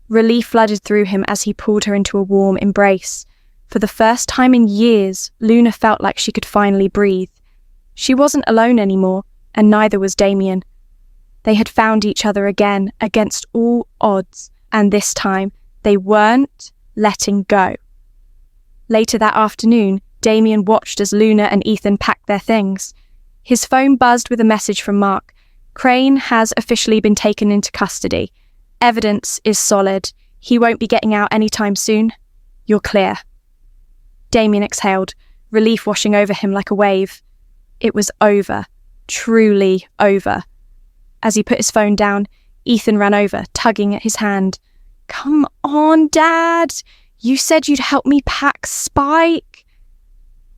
Relief flooded through him as he pulled her into a warm embrace. For the first time in years, Luna felt like she could finally breathe. She wasn't alone anymore, and neither was Damien. They had found each other again against all odds, and this time they weren't letting go. Later that afternoon, Damien watched as Luna and Ethan packed their things. His phone buzzed with a message from Mark. "Crane has officially been taken into custody. Evidence is solid. He won't be getting out anytime soon. You're clear." Damien exhaled, relief washing over him like a wave. It was over. Truly over. As he put his phone down, Ethan ran over, tugging at his hand. "Come on, Dad! You said you'd help me pack Spike!"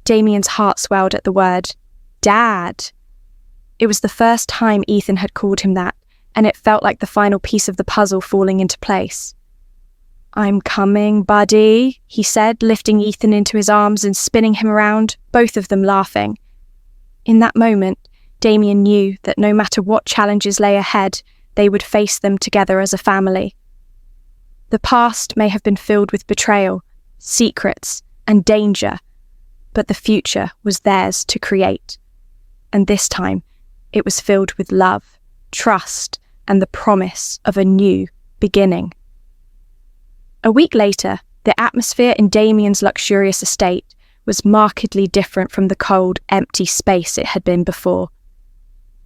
Damien's heart swelled at the word. Dad. It was the first time Ethan had called him that, and it felt like the final piece of the puzzle falling into place. "I'm coming, buddy," he said, lifting Ethan into his arms and spinning him around, both of them laughing. In that moment, Damien knew that no matter what challenges lay ahead, they would face them together as a family. The past may have been filled with betrayal, secrets, and danger, but the future was theirs to create. And this time, it was filled with love, trust, and the promise of a new beginning. A week later, the atmosphere in Damien's luxurious estate was markedly different from the cold, empty space it had been before.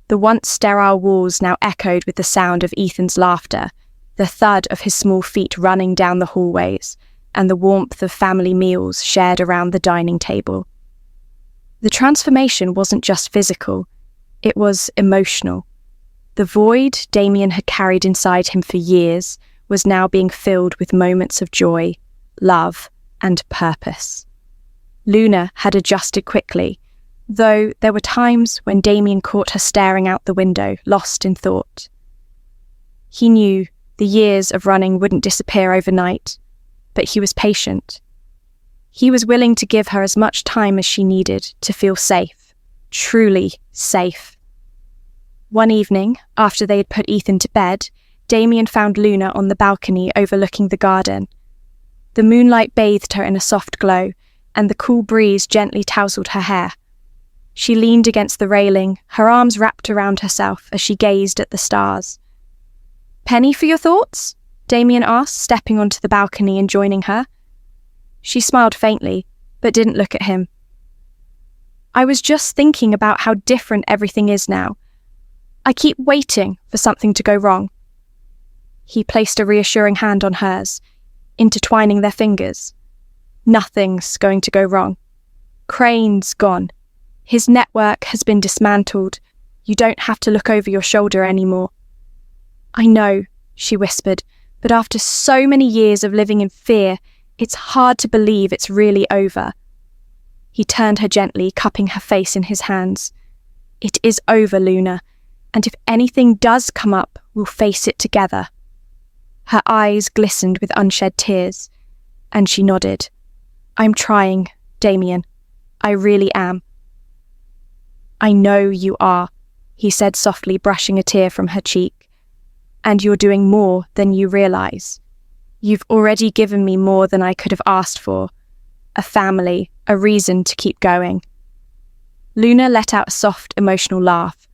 The once sterile walls now echoed with the sound of Ethan's laughter, the thud of his small feet running down the hallways, and the warmth of family meals shared around the dining table. The transformation wasn't just physical, it was emotional. The void Damien had carried inside him for years was now being filled with moments of joy, love, and purpose. Luna had adjusted quickly, though there were times when Damien caught her staring out the window, lost in thought. He knew the years of running wouldn't disappear overnight, but he was patient. He was willing to give her as much time as she needed to feel safe, truly safe. One evening, after they had put Ethan to bed, Damien found Luna on the balcony overlooking the garden. The moonlight bathed her in a soft glow, and the cool breeze gently tousled her hair. She leaned against the railing, her arms wrapped around herself as she gazed at the stars. "Penny for your thoughts?" Damien asked, stepping onto the balcony and joining her. She smiled faintly, but didn't look at him. "I was just thinking about how different everything is now. I keep waiting for something to go wrong." He placed a reassuring hand on hers, intertwining their fingers. "Nothing's going to go wrong. Crane's gone. His network has been dismantled. You don't have to look over your shoulder anymore." "I know," she whispered, "but after so many years of living in fear, it's hard to believe it's really over." He turned her gently, cupping her face in his hands. "It is over, Luna, and if anything does come up, we'll face it together." Her eyes glistened with unshed tears, and she nodded. "I'm trying, Damien. I really am." "I know you are," he said softly, brushing a tear from her cheek. "And you're doing more than you realize. You've already given me more than I could have asked for. A family, a reason to keep going." Luna let out a soft, emotional laugh,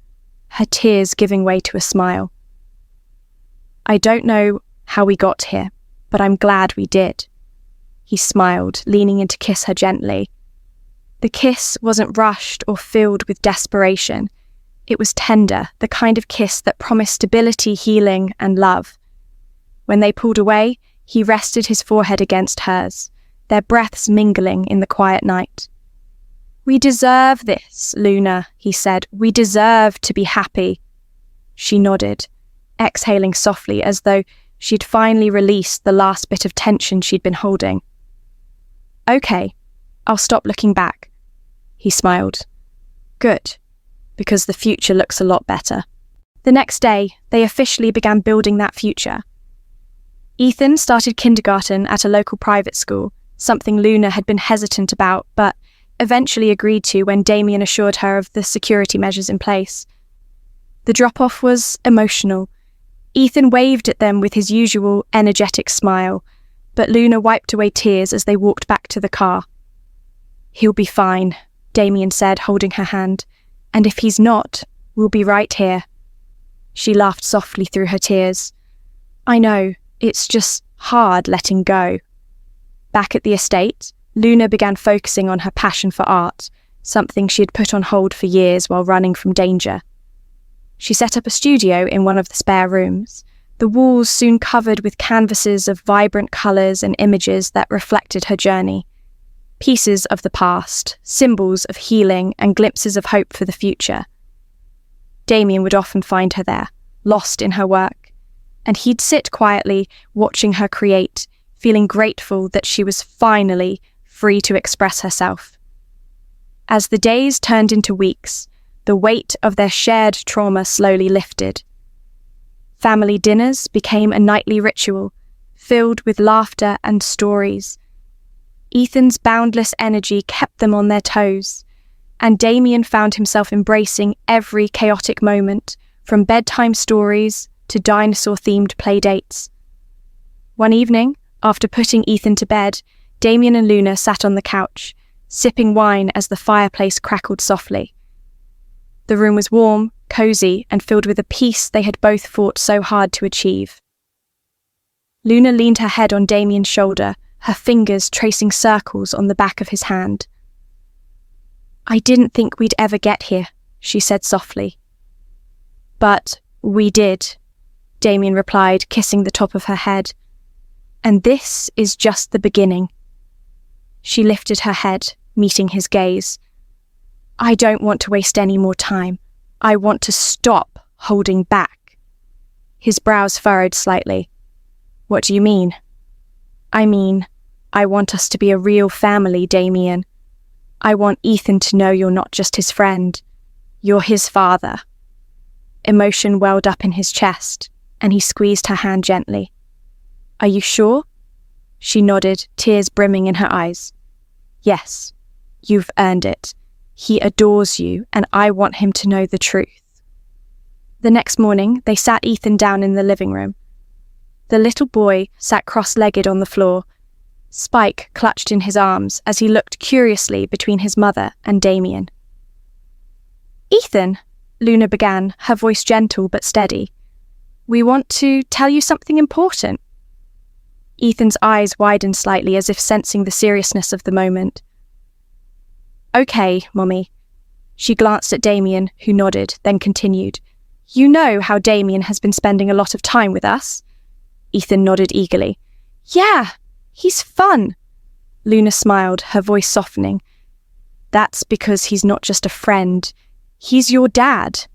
her tears giving way to a smile. "I don't know how we got here, but I'm glad we did." He smiled, leaning in to kiss her gently. The kiss wasn't rushed or filled with desperation. It was tender, the kind of kiss that promised stability, healing, and love. When they pulled away, he rested his forehead against hers, their breaths mingling in the quiet night. "We deserve this, Luna," he said. "We deserve to be happy." She nodded, exhaling softly as though she'd finally released the last bit of tension she'd been holding. "Okay, I'll stop looking back," he smiled. "Good, because the future looks a lot better." The next day, they officially began building that future. Ethan started kindergarten at a local private school, something Luna had been hesitant about, but eventually agreed to when Damien assured her of the security measures in place. The drop-off was emotional. Ethan waved at them with his usual energetic smile, but Luna wiped away tears as they walked back to the car. "He'll be fine," Damien said, holding her hand. "And if he's not, we'll be right here." She laughed softly through her tears. "I know, it's just hard letting go." Back at the estate, Luna began focusing on her passion for art, something she had put on hold for years while running from danger. She set up a studio in one of the spare rooms, the walls soon covered with canvases of vibrant colours and images that reflected her journey. Pieces of the past, symbols of healing and glimpses of hope for the future. Damien would often find her there, lost in her work, and he'd sit quietly watching her create, feeling grateful that she was finally free to express herself. As the days turned into weeks, the weight of their shared trauma slowly lifted. Family dinners became a nightly ritual, filled with laughter and stories. Ethan's boundless energy kept them on their toes, and Damien found himself embracing every chaotic moment, from bedtime stories to dinosaur-themed playdates. One evening, after putting Ethan to bed, Damien and Luna sat on the couch, sipping wine as the fireplace crackled softly. The room was warm, cosy, and filled with a peace they had both fought so hard to achieve. Luna leaned her head on Damien's shoulder, her fingers tracing circles on the back of his hand. "I didn't think we'd ever get here," she said softly. "But we did," Damien replied, kissing the top of her head. "And this is just the beginning." She lifted her head, meeting his gaze. "I don't want to waste any more time. I want to stop holding back." His brows furrowed slightly. "What do you mean?" "I mean, I want us to be a real family, Damien. I want Ethan to know you're not just his friend. You're his father." Emotion welled up in his chest, and he squeezed her hand gently. "Are you sure?" She nodded, tears brimming in her eyes. Yes, you've earned it. He adores you, and I want him to know the truth. The next morning, they sat Ethan down in the living room. The little boy sat cross-legged on the floor, Spike clutched in his arms as he looked curiously between his mother and Damien. "Ethan," Luna began, her voice gentle but steady, "we want to tell you something important." Ethan's eyes widened slightly as if sensing the seriousness of the moment. "Okay, Mommy." She glanced at Damien, who nodded, then continued, "You know how Damien has been spending a lot of time with us?" Ethan nodded eagerly. "Yeah, he's fun." Luna smiled, her voice softening. "That's because he's not just a friend. He's your dad."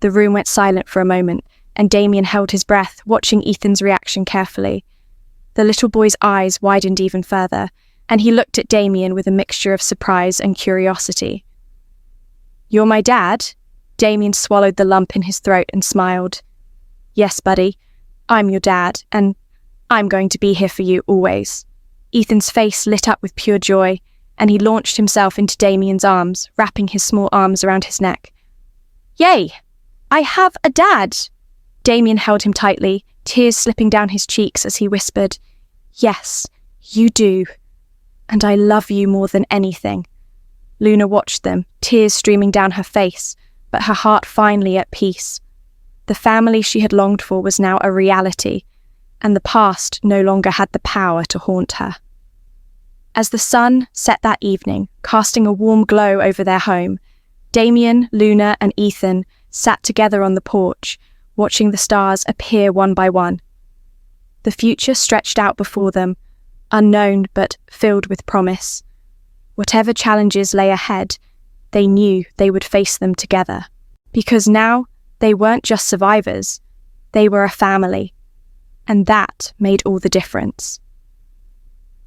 The room went silent for a moment, and Damien held his breath, watching Ethan's reaction carefully. The little boy's eyes widened even further, and he looked at Damien with a mixture of surprise and curiosity. "You're my dad?" Damien swallowed the lump in his throat and smiled. "Yes, buddy. I'm your dad, and I'm going to be here for you always." Ethan's face lit up with pure joy, and he launched himself into Damien's arms, wrapping his small arms around his neck. "Yay! I have a dad!" Damien held him tightly, tears slipping down his cheeks as he whispered, "Yes, you do. And I love you more than anything." Luna watched them, tears streaming down her face, but her heart finally at peace. The family she had longed for was now a reality, and the past no longer had the power to haunt her. As the sun set that evening, casting a warm glow over their home, Damien, Luna, and Ethan sat together on the porch, watching the stars appear one by one. The future stretched out before them, unknown but filled with promise. Whatever challenges lay ahead, they knew they would face them together. Because now, they weren't just survivors, they were a family. And that made all the difference.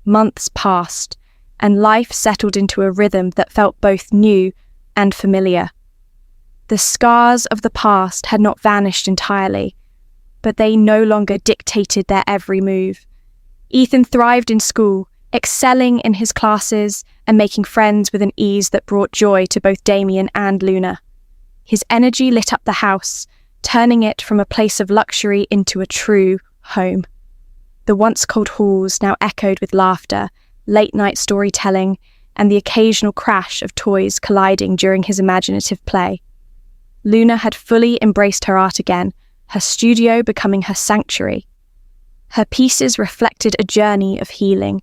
Months passed, and life settled into a rhythm that felt both new and familiar. The scars of the past had not vanished entirely, but they no longer dictated their every move. Ethan thrived in school, excelling in his classes and making friends with an ease that brought joy to both Damien and Luna. His energy lit up the house, turning it from a place of luxury into a true home. The once cold halls now echoed with laughter, late-night storytelling, and the occasional crash of toys colliding during his imaginative play. Luna had fully embraced her art again, her studio becoming her sanctuary. Her pieces reflected a journey of healing,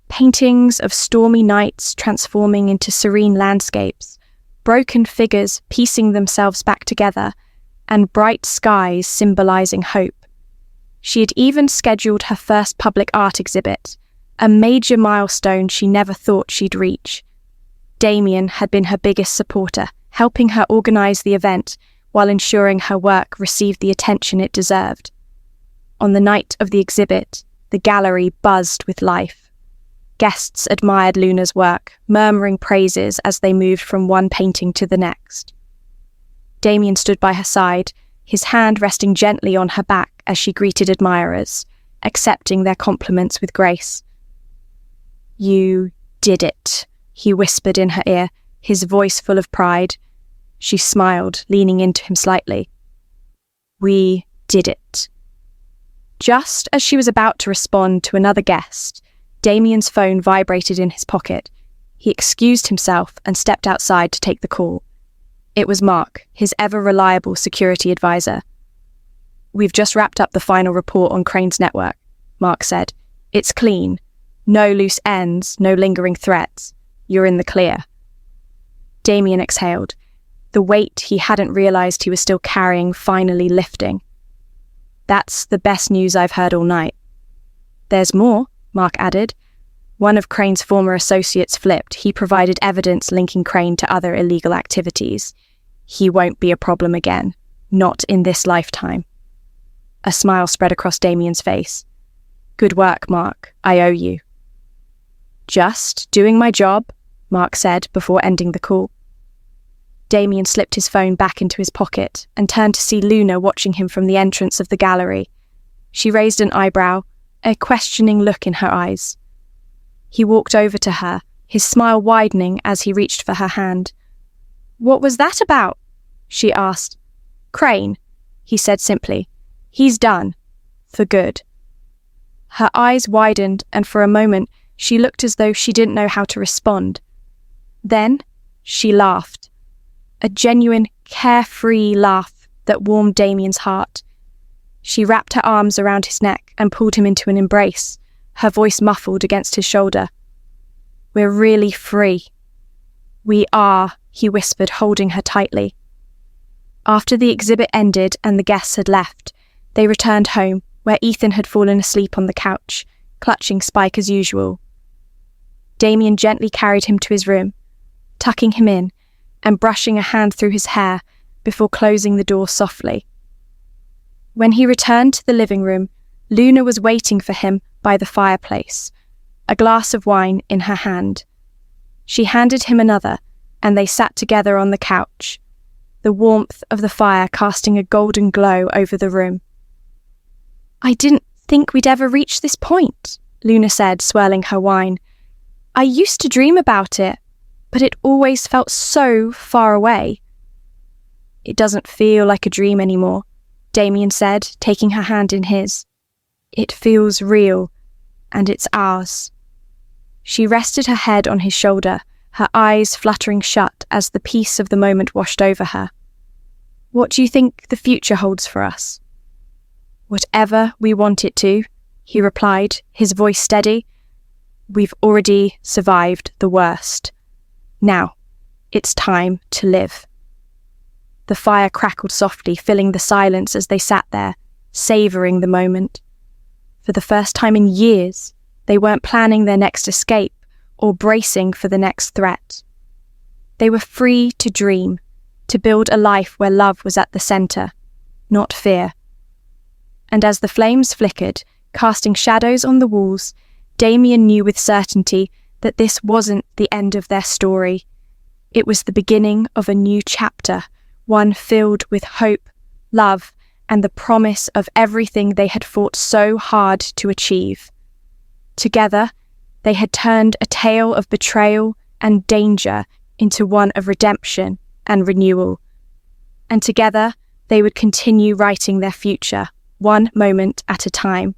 paintings of stormy nights transforming into serene landscapes, broken figures piecing themselves back together, and bright skies symbolizing hope. She had even scheduled her first public art exhibit, a major milestone she never thought she'd reach. Damien had been her biggest supporter, helping her organize the event while ensuring her work received the attention it deserved. On the night of the exhibit, the gallery buzzed with life. Guests admired Luna's work, murmuring praises as they moved from one painting to the next. Damien stood by her side, his hand resting gently on her back as she greeted admirers, accepting their compliments with grace. "You did it," he whispered in her ear, his voice full of pride. She smiled, leaning into him slightly. "We did it." Just as she was about to respond to another guest, Damien's phone vibrated in his pocket. He excused himself and stepped outside to take the call. It was Mark, his ever-reliable security advisor. "We've just wrapped up the final report on Crane's network," Mark said. "It's clean. No loose ends, no lingering threats. You're in the clear." Damien exhaled, the weight he hadn't realized he was still carrying finally lifting. "That's the best news I've heard all night." "There's more," Mark added. One of Crane's former associates flipped. He provided evidence linking Crane to other illegal activities. He won't be a problem again. Not in this lifetime. A smile spread across Damien's face. "Good work, Mark. I owe you." "Just doing my job," Mark said before ending the call. Damien slipped his phone back into his pocket and turned to see Luna watching him from the entrance of the gallery. She raised an eyebrow, a questioning look in her eyes. He walked over to her, his smile widening as he reached for her hand. "What was that about?" she asked. "Crane," he said simply. "He's done. For good." Her eyes widened, and for a moment she looked as though she didn't know how to respond. Then she laughed. A genuine, carefree laugh that warmed Damien's heart. She wrapped her arms around his neck and pulled him into an embrace, her voice muffled against his shoulder. "We're really free." "We are," he whispered, holding her tightly. After the exhibit ended and the guests had left, they returned home, where Ethan had fallen asleep on the couch, clutching Spike as usual. Damien gently carried him to his room, tucking him in and brushing a hand through his hair before closing the door softly. When he returned to the living room, Luna was waiting for him by the fireplace, a glass of wine in her hand. She handed him another, and they sat together on the couch, the warmth of the fire casting a golden glow over the room. "I didn't think we'd ever reach this point," Luna said, swirling her wine. "I used to dream about it, but it always felt so far away." "It doesn't feel like a dream anymore," Damien said, taking her hand in his. "It feels real, and it's ours." She rested her head on his shoulder, her eyes fluttering shut as the peace of the moment washed over her. "What do you think the future holds for us?" "Whatever we want it to," he replied, his voice steady. "We've already survived the worst. Now, it's time to live." The fire crackled softly, filling the silence as they sat there, savouring the moment. For the first time in years, they weren't planning their next escape or bracing for the next threat. They were free to dream, to build a life where love was at the centre, not fear. And as the flames flickered, casting shadows on the walls, Damien knew with certainty that this wasn't the end of their story. It was the beginning of a new chapter, one filled with hope, love, and the promise of everything they had fought so hard to achieve. Together, they had turned a tale of betrayal and danger into one of redemption and renewal. And together, they would continue writing their future, one moment at a time.